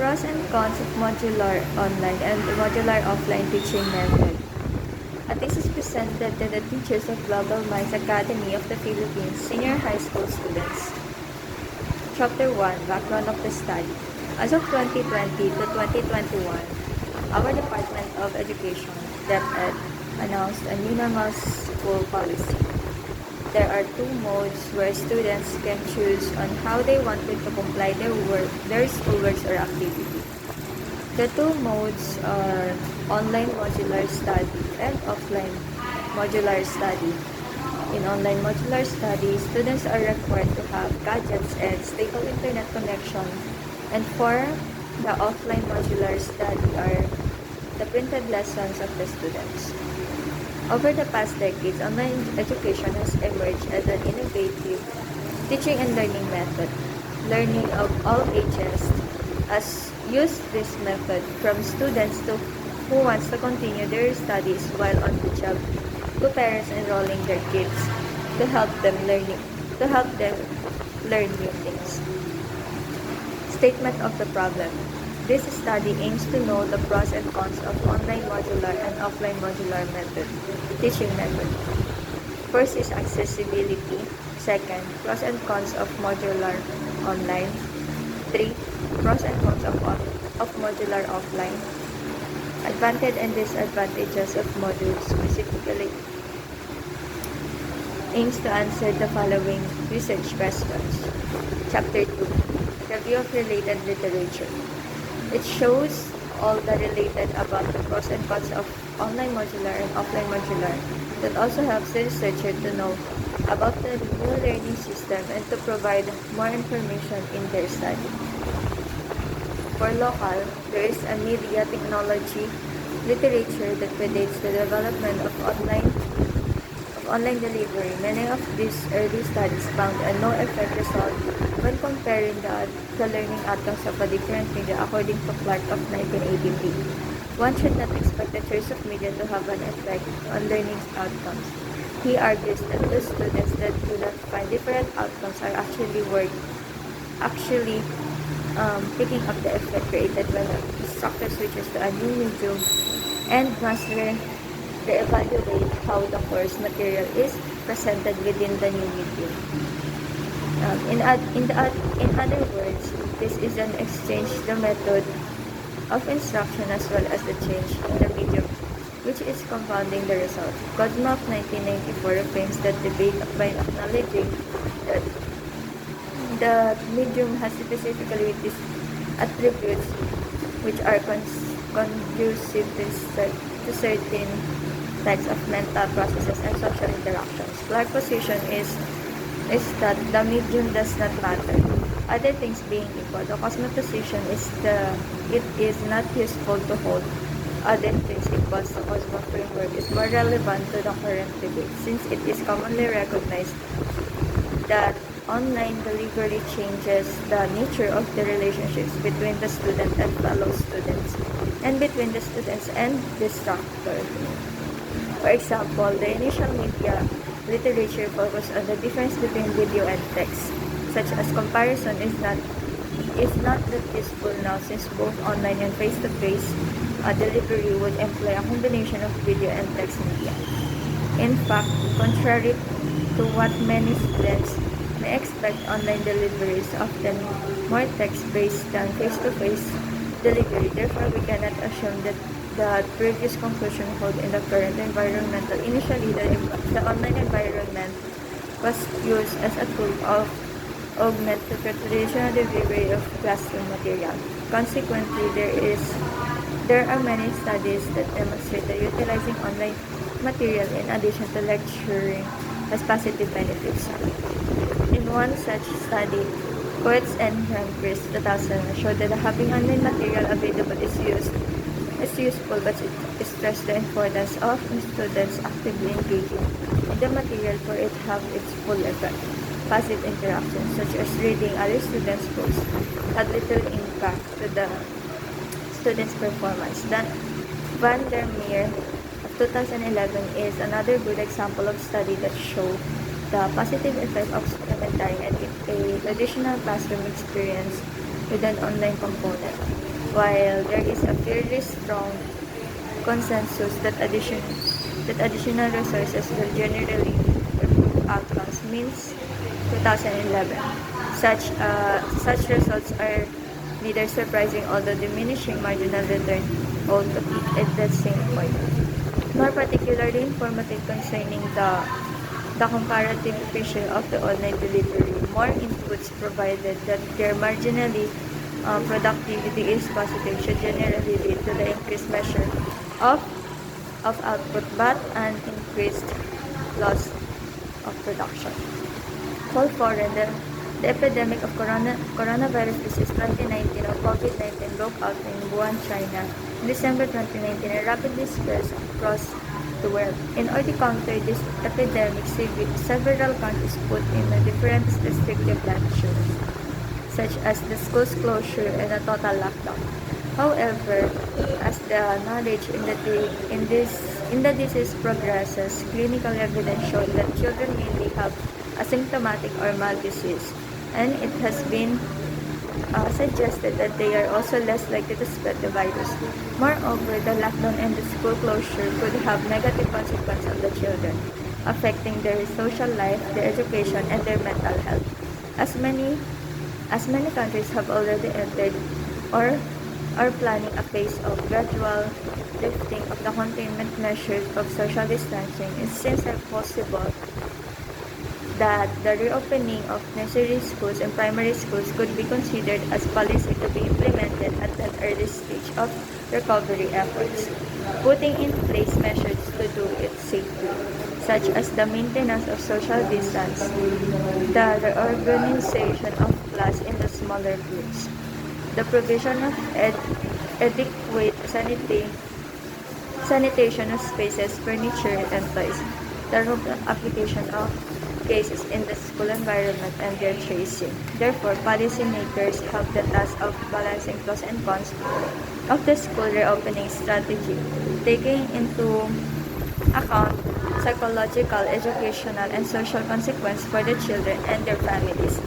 Pros and cons of modular online and modular offline teaching method. A thesis presented to the teachers of Global Minds Academy of the Philippines senior high school students. Chapter 1, Background of the Study. As of 2020 to 2021, our Department of Education, DepEd, announced a new normal school policy. There are two modes where students can choose on how they wanted to comply their schoolworks or activity. The two modes are online modular study and offline modular study. In online modular study, students are required to have gadgets and stable internet connection. And for the offline modular study are the printed lessons of the students. Over the past decades, online education has emerged as an innovative teaching and learning method. Learning of all ages has used this method from students who wants to continue their studies while on the job to parents enrolling their kids to help them learn new things. Statement of the problem. This study aims to know the pros and cons of online modular and offline modular teaching method. First is accessibility. Second, pros and cons of modular online. 3. Pros and cons of modular offline. Advantage and disadvantages of modules specifically aims to answer the following research questions. Chapter 2. Review of related literature. It shows all the related about the pros and cons of online modular and offline modular that also helps the researcher to know about the new learning system and to provide more information in their study. For local, there is a media technology literature that predates the development of online delivery. Many of these early studies found a no-effect result when comparing the learning outcomes of a different media according to Clark of 1983. One should not expect the choice of media to have an effect on learning outcomes. He argues that those students that do not find different outcomes are actually picking up the effect created when the instructor switches to a new medium and must re-evaluate how the course material is presented within the new medium. In other words, this is an exchange the method of instruction as well as the change in the medium, which is compounding the result. Kozma of 1994 reframes that debate by acknowledging that the medium has specifically these attributes which are conducive to certain types of mental processes and social interactions. Clark's position is that the medium does not matter. Other things being equal, the Kozma position is it is not useful to hold other things equals the Kozma framework is more relevant to the current debate since it is commonly recognized that online delivery changes the nature of the relationships between the student and fellow students and between the students and the instructor. For example, the initial media literature focused on the difference between video and text, such as comparison is not that useful now since both online and face-to-face delivery would employ a combination of video and text media. In fact, contrary to what many students may expect, online delivery is often more text-based than face-to-face delivery. Therefore, we cannot assume that the previous conclusion hold in the current environment. Initially, the online environment was used as a tool of augment the traditional delivery of classroom material. Consequently, there are many studies that demonstrate that utilizing online material in addition to lecturing has positive benefits. In one such study, Coates and Hemquist 2000 showed that having online material available is useful, but it stressed the importance of students actively engaging in the material for it to have its full effect. Passive interactions, such as reading other students' posts, had little impact to the students' performance. Van der Meer of 2011 is another good example of study that show the positive effect of supplementing a traditional classroom experience with an online component. while there is a fairly strong consensus that additional resources will generally improve outcomes means 2011. Such results are neither surprising although diminishing marginal return all to peak at that same point. More particularly informative concerning the comparative efficiency of the online delivery. More inputs provided that their marginally productivity is positive should generally lead to the increased measure of output but an increased loss of production. Call for the epidemic of coronavirus disease 2019 or COVID-19 broke out in Wuhan, China in December 2019 and rapidly spread across the world. In order to counter this epidemic, several countries put in a different restrictive measures, such as the schools closure and a total lockdown. However, as the knowledge in the disease progresses, clinical evidence showed that children mainly have asymptomatic or mild disease, and it has been suggested that they are also less likely to spread the virus. Moreover, the lockdown and the school closure could have negative consequences on the children, affecting their social life, their education, and their mental health. As many countries have already entered or are planning a phase of gradual lifting of the containment measures of social distancing, it seems possible that the reopening of nursery schools and primary schools could be considered as policy to be implemented at an early stage of recovery efforts, putting in place measures to do it safely, such as the maintenance of social distance, the reorganization of class into smaller groups, the provision of adequate sanitation of spaces, furniture, and toys, the application of cases in the school environment and their tracing. Therefore, policymakers have the task of balancing pros and cons of the school reopening strategy, taking into account psychological, educational, and social consequences for the children and their families.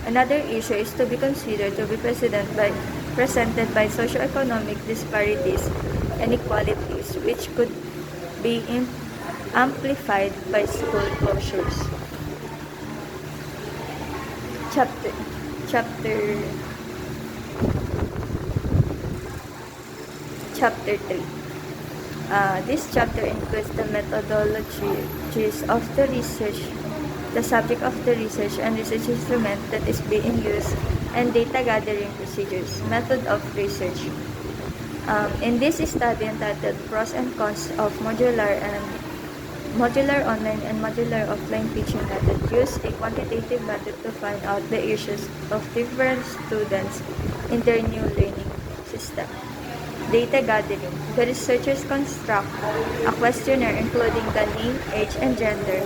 Another issue is to be considered to be presented by socioeconomic disparities and inequalities, which could be amplified by school closures. Chapter 3. This chapter includes the methodologies of the research, the subject of the research and research instrument that is being used, and data gathering procedures. Method of research. In this study entitled Pros and Cons of Modular online and modular offline teaching method, use a quantitative method to find out the issues of different students in their new learning system. Data gathering. The researchers construct a questionnaire including the name, age, and gender.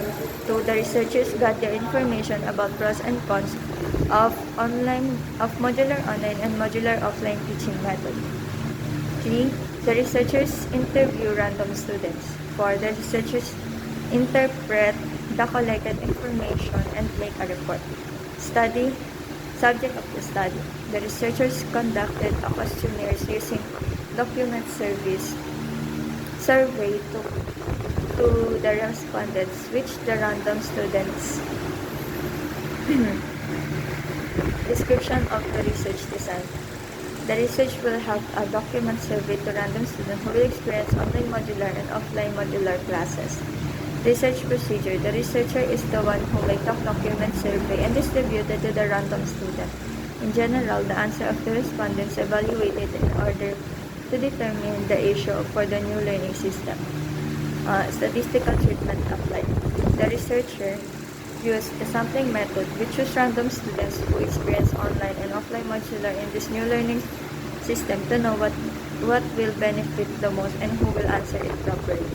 The researchers gather information about pros and cons of modular online and modular offline teaching method. 3. The researchers interview random students. 4. The researchers interpret the collected information and make a report. Subject of the study. The researchers conducted a questionnaire using document survey to the respondents, which the random students description of the research design. The research will have a document survey to random students who will experience online modular and offline modular classes. Research procedure. The researcher is the one who makes the document survey and distributed to the random student. In general, the answer of the respondents evaluated in order to determine the issue for the new learning system. Statistical treatment applied. The researcher used the sampling method, which chose random students who experience online and offline modular in this new learning system to know what will benefit the most and who will answer it properly.